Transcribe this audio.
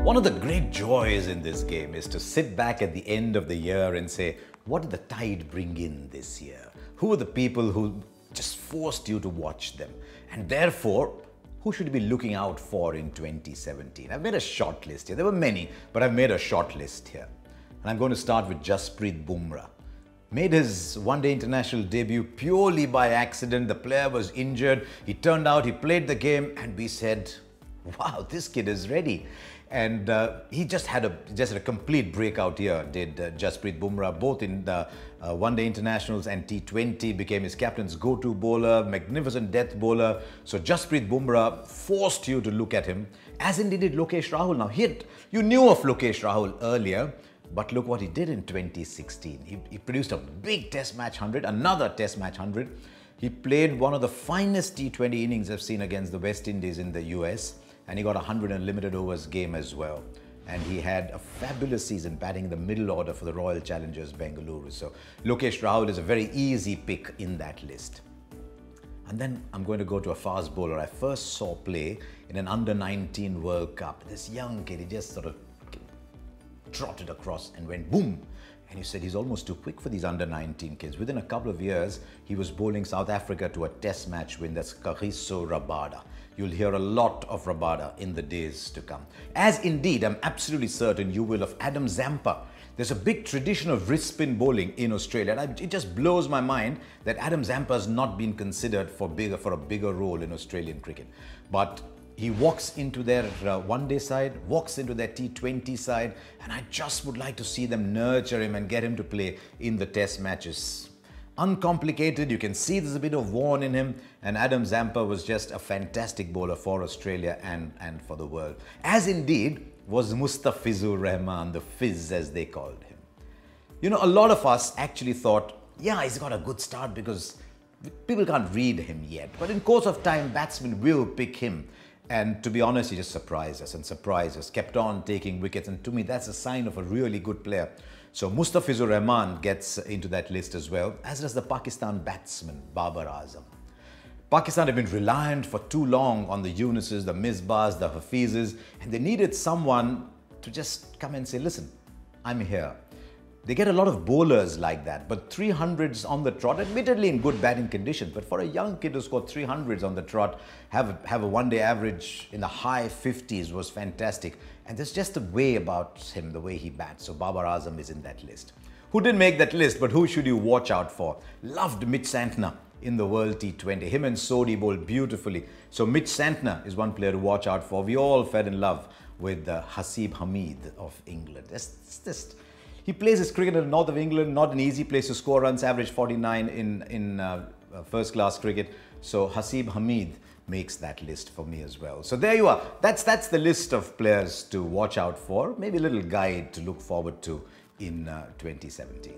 One of the great joys in this game is to sit back at the end of the year and say, what did the Tide bring in this year? Who are the people who just forced you to watch them? And therefore, who should you be looking out for in 2017? I've made a short list here. There were many, but I've made a short list here. And I'm going to start with Jasprit Bumrah. Made his one-day international debut purely by accident. The player was injured. He turned out, he played the game, and we said, wow, this kid is ready. And he just had a complete breakout year, did Jasprit Bumrah, both in the one-day internationals and T20, became his captain's go-to bowler, magnificent death bowler. So Jasprit Bumrah forced you to look at him, as indeed did Lokesh Rahul. Now, you knew of Lokesh Rahul earlier, but look what he did in 2016. He produced a big Test match 100, another Test match 100. He played one of the finest T20 innings I've seen against the West Indies in the US. And he got 100 in limited overs game as well. And he had a fabulous season batting in the middle order for the Royal Challengers Bengaluru. So Lokesh Rahul is a very easy pick in that list. And then I'm going to go to a fast bowler I first saw play in an under-19 World Cup. This young kid, he just sort of trotted across and went boom. And you said he's almost too quick for these under-19 kids. Within a couple of years, he was bowling South Africa to a Test match win. That's Kagiso Rabada. You'll hear a lot of Rabada in the days to come. As indeed, I'm absolutely certain you will, of Adam Zampa. There's a big tradition of wrist spin bowling in Australia. And it just blows my mind that Adam Zampa has not been considered for a bigger role in Australian cricket. But he walks into their one-day side, walks into their T20 side, and I just would like to see them nurture him and get him to play in the Test matches. Uncomplicated, you can see there's a bit of warn in him, and Adam Zampa was just a fantastic bowler for Australia and for the world. As indeed was Mustafizur Rahman, the Fizz as they called him. You know, a lot of us actually thought, yeah, he's got a good start because people can't read him yet. But in course of time, batsmen will pick him. And to be honest, he just surprised us, kept on taking wickets. And to me, that's a sign of a really good player. So Mustafizur Rahman gets into that list as well, as does the Pakistan batsman, Babar Azam. Pakistan have been reliant for too long on the Yunuses, the Misbahs, the Hafizes, and they needed someone to just come and say, listen, I'm here. They get a lot of bowlers like that, but 300s on the trot, admittedly in good batting conditions, but for a young kid who scored 300s on the trot, have a one-day average in the high 50s was fantastic. And there's just a way about him, the way he bats. So Babar Azam is in that list. Who didn't make that list, but who should you watch out for? Loved Mitch Santner in the World T20. Him and Sodhi bowled beautifully. So Mitch Santner is one player to watch out for. We all fell in love with Harsha Bhogle of England. He plays his cricket in the north of England, not an easy place to score runs, average 49 in first-class cricket. So Harsha Bhogle makes that list for me as well. So there you are. That's the list of players to watch out for. Maybe a little guide to look forward to in 2017.